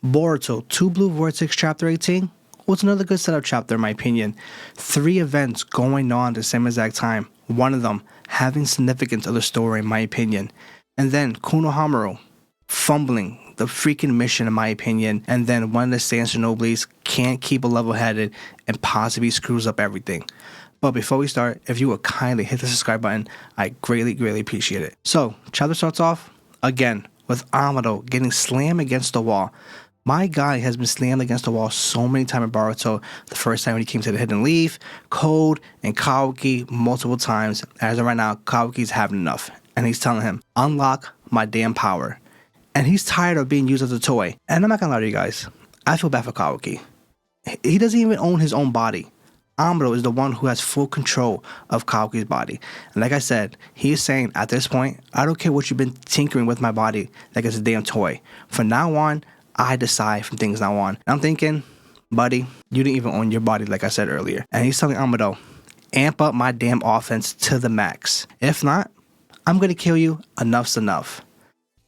Boruto 2 Blue Vortex Chapter 18 was another good setup chapter in my opinion. 3 events going on at the same exact time, one of them having significance of the story in my opinion. And then Konohamaru fumbling the freaking mission in my opinion, and then one of the Saiyan Shinobis can't keep a level headed and possibly screws up everything. But before we start, if you would kindly hit the subscribe button, I greatly appreciate it. So, chapter starts off, again, with Amado getting slammed against the wall. My guy has been slammed against the wall so many times in Boruto. The first time when he came to the Hidden Leaf, Code, and Kawaki multiple times. As of right now, Kawaki's having enough. And he's telling him, unlock my damn power. And he's tired of being used as a toy. And I'm not gonna lie to you guys, I feel bad for Kawaki. He doesn't even own his own body. Amado is the one who has full control of Kawaki's body. And like I said, he is saying at this point, I don't care what you've been tinkering with my body like it's a damn toy. From now on, I decide from things now on. And I'm thinking, buddy, you didn't even own your body like I said earlier. And he's telling Amado, amp up my damn offense to the max. If not, I'm gonna kill you. Enough's enough.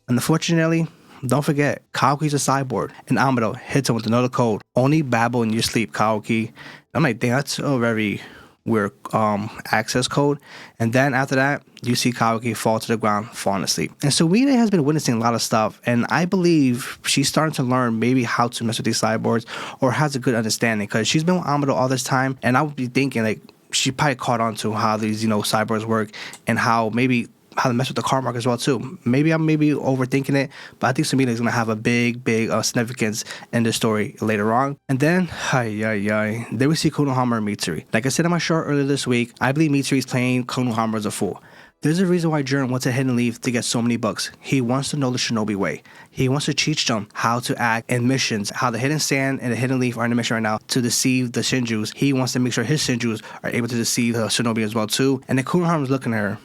And unfortunately, don't forget, Kawaki's a cyborg, and Amado hits him with another code. Only babble in your sleep, Kawaki. I'm like, damn, that's a very weird access code. And then after that, you see Kawaki fall to the ground, falling asleep. And so Suide has been witnessing a lot of stuff, and I believe she's starting to learn maybe how to mess with these cyborgs, or has a good understanding, because she's been with Amado all this time, and I would be thinking, like, she probably caught on to how these, cyborgs work, and how to mess with the car mark as well too. Maybe I'm overthinking it, but I think Sumida is gonna have a big significance in the story later on. And then, then we see Konohamaru and Mitsuri. Like I said in my short earlier this week, I believe Mitsuri is playing Konohamaru as a fool. There's a reason why Jiren wants a Hidden Leaf to get so many books. He wants to know the Shinobi way. He wants to teach them how to act in missions, how the Hidden Sand and the Hidden Leaf are in a mission right now to deceive the Shinjus. He wants to make sure his Shinjus are able to deceive the Shinobi as well too. And then Konohamaru's looking at her,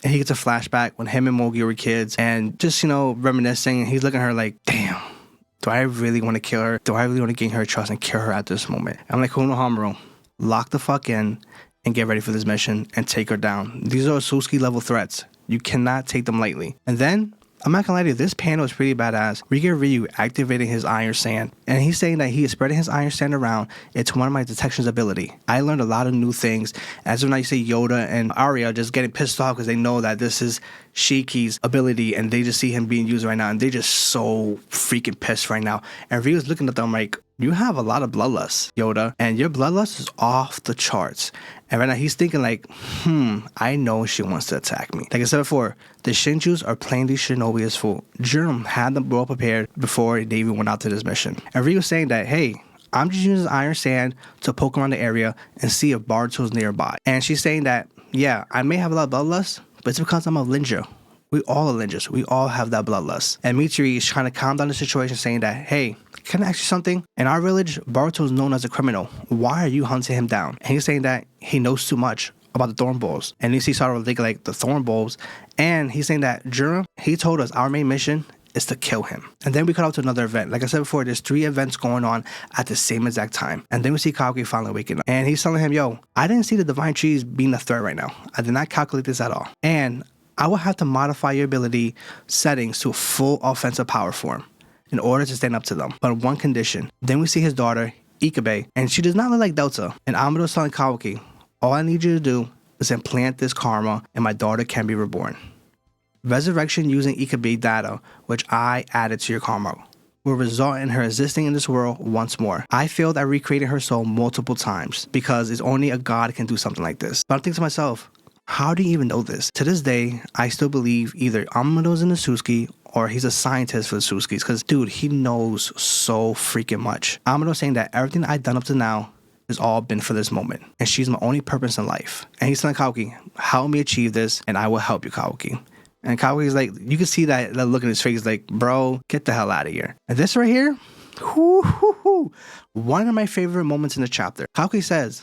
and he gets a flashback when him and Mogi were kids, and just, reminiscing, and he's looking at her like, damn, do I really want to kill her? Do I really want to gain her trust and kill her at this moment? I'm like, Konohamaru, lock the fuck in and get ready for this mission and take her down. These are Otsutsuki level threats. You cannot take them lightly. And then, I'm not gonna lie to you, this panel is pretty badass. We get Ryu activating his Iron Sand, and he's saying that he is spreading his Iron Sand around. It's one of my detection's ability. I learned a lot of new things. As of now, you see Yoda and Arya just getting pissed off because they know that this is Shiki's ability, and they just see him being used right now, and they just so freaking pissed right now. And Ryu's looking at them like, you have a lot of bloodlust, Yoda, and your bloodlust is off the charts. And right now he's thinking like, I know she wants to attack me. Like I said before, the Shinjus are playing these Shinobi as fool. Jiren had them well prepared before they even went out to this mission. And Ryu's saying that, hey, I'm just using Iron Sand to poke around the area and see if Boruto's nearby. And she's saying that, yeah, I may have a lot of bloodlust, but it's because I'm a ninja. We all are ninjas. We all have that bloodlust. And Mitsuri is trying to calm down the situation, saying that, hey, can I ask you something? In our village, Boruto is known as a criminal. Why are you hunting him down? And he's saying that he knows too much about the thorn balls. And you see Saro thinking like the thorn balls. And he's saying that Jiren, he told us our main mission is to kill him. And then we cut out to another event. Like I said before, there's 3 events going on at the same exact time. And then we see Kawaki finally waking up. And he's telling him, yo, I didn't see the divine trees being a threat right now. I did not calculate this at all. And I will have to modify your ability settings to a full offensive power form in order to stand up to them. But on one condition. Then we see his daughter, Ikabe, and she does not look like Delta. And Amado is telling Kawaki, all I need you to do is implant this karma and my daughter can be reborn. Resurrection using Ikabe data, which I added to your karma, will result in her existing in this world once more. I failed at recreating her soul multiple times because it's only a god can do something like this. But I'm thinking to myself, how do you even know this? To this day, I still believe either Amado's in the Otsutsuki or he's a scientist for the Otsutskis, because dude, he knows so freaking much. Amado saying that everything I've done up to now has all been for this moment, and she's my only purpose in life. And he's telling Kawaki, help me achieve this, and I will help you, Kawaki. And Kawaki's like, you can see that look in his face, like, bro, get the hell out of here. And this right here, one of my favorite moments in the chapter. Kawaki says,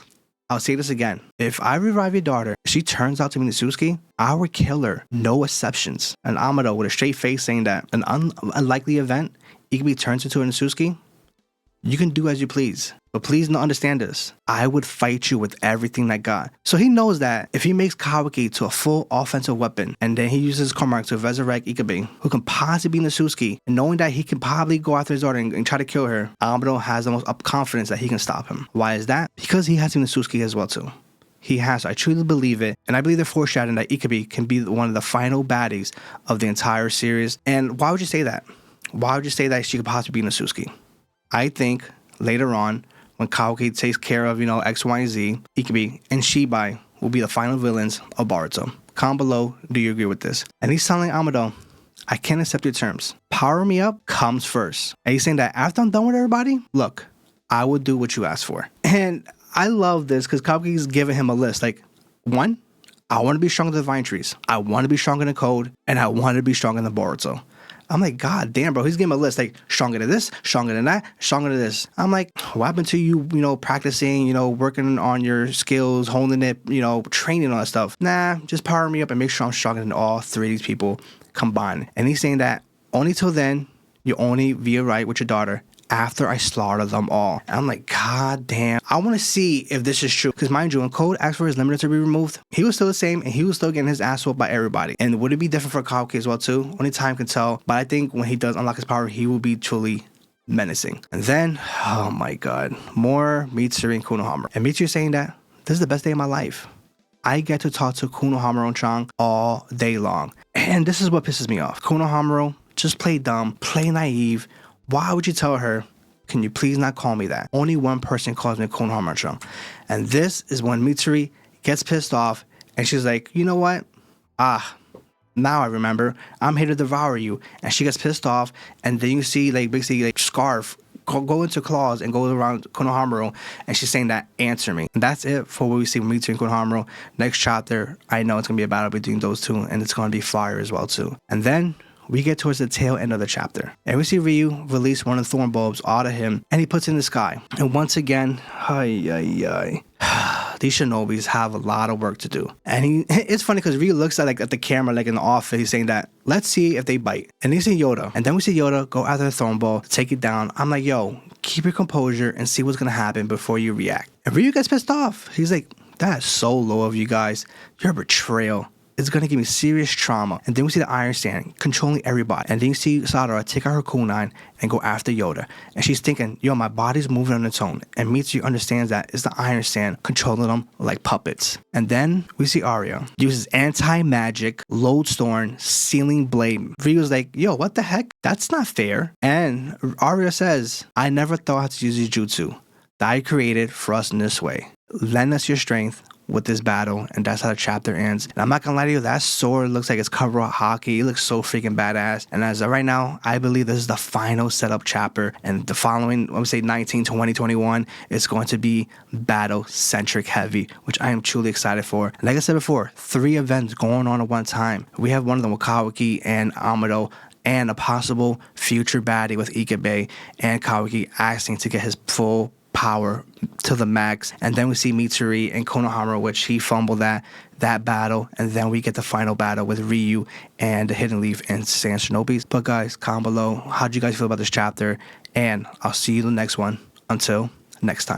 I'll say this again. If I revive your daughter, she turns out to be Otsutsuki, I will kill her. No exceptions. And Amado with a straight face saying that an unlikely event, Ikabe turns into an Otsutsuki, you can do as you please. But please understand this. I would fight you with everything I got. So he knows that if he makes Kawaki to a full offensive weapon, and then he uses Cormac to resurrect Ikabe, who can possibly be Otsutsuki, and knowing that he can probably go after his daughter and try to kill her, Amado has the most confidence that he can stop him. Why is that? Because he has seen Otsutsuki as well too. He has. I truly believe it. And I believe they're foreshadowing that Ikabe can be one of the final baddies of the entire series. And why would you say that? Why would you say that she could possibly be Otsutsuki? I think later on, when Kawaki takes care of, X, Y, and Z, Ikabe and Shibai will be the final villains of Boruto. Comment below, do you agree with this? And he's telling Amado, I can't accept your terms. Power me up comes first. And he's saying that after I'm done with everybody, look, I will do what you asked for. And I love this because Kawaki's giving him a list. Like, 1, I want to be stronger than the Divine Trees. I want to be stronger than Code. And I want to be stronger than Boruto. I'm like, God damn, bro. He's giving a list like stronger than this, stronger than that, stronger than this. I'm like, what happened to you, practicing, working on your skills, holding it, training, all that stuff? Nah, just power me up and make sure I'm stronger than all 3 of these people combined. And he's saying that only till then, you only be right with your daughter after I slaughter them all. And I'm like, God damn. I want to see if this is true. Because mind you, when Code asked for his limiter to be removed, he was still the same and he was still getting his ass whooped by everybody. And would it be different for Kawaki as well too? Only time can tell. But I think when he does unlock his power, he will be truly menacing. And then, oh my God, more Mitsuri and Konohamaru. And Mitsuri saying that this is the best day of my life. I get to talk to Konohamaru and Chang all day long. And this is what pisses me off. Konohamaru just play dumb, play naive. Why would you tell her, can you please not call me that? Only one person calls me Konohamaru. And this is when Mitsuri gets pissed off and she's like, you know what? Now I remember. I'm here to devour you. And she gets pissed off. And then you see basically Scarf go into claws and go around Konohamaru. And she's saying that, answer me. And that's it for what we see with Mitsuri and Konohamaru. Next chapter, I know it's going to be a battle between those two. And it's going to be fire as well too. And then we get towards the tail end of the chapter. And we see Ryu release one of the thorn bulbs out of him. And he puts it in the sky. And once again, these shinobis have a lot of work to do. And it's funny because Ryu looks at the camera in the office. He's saying that, let's see if they bite. And he see Yoda. And then we see Yoda go after the thorn ball, take it down. I'm like, yo, keep your composure and see what's going to happen before you react. And Ryu gets pissed off. He's like, that's so low of you guys. You're a betrayal. It's going to give me serious trauma. And then we see the Iron Sand controlling everybody. And then you see Sadara take out her kunai and go after Yoda. And she's thinking, yo, my body's moving on its own. And Mitsuri understands that it's the Iron Sand controlling them like puppets. And then we see Arya uses anti-magic, lodestone, sealing blade. Ryu's like, yo, what the heck? That's not fair. And Arya says, I never thought I had to use jutsu that I created for us in this way. Lend us your strength with this battle, and that's how the chapter ends. And I'm not gonna lie to you, that sword looks like it's covered with hockey. It looks so freaking badass. And as of right now, I believe this is the final setup chapter, and the following, let me say 19, 20, 21, is going to be battle-centric heavy, which I am truly excited for. Like I said before, 3 events going on at one time. We have one of them with Kawaki and Amado, and a possible future baddie with Ikabe and Kawaki asking to get his full power to the max. And then we see Mitsuri and Konohamaru, which he fumbled that battle. And then we get the final battle with Ryu and the Hidden Leaf and Sand Shinobis. But guys, comment below, how do you guys feel about this chapter? And I'll see you in the next one. Until next time.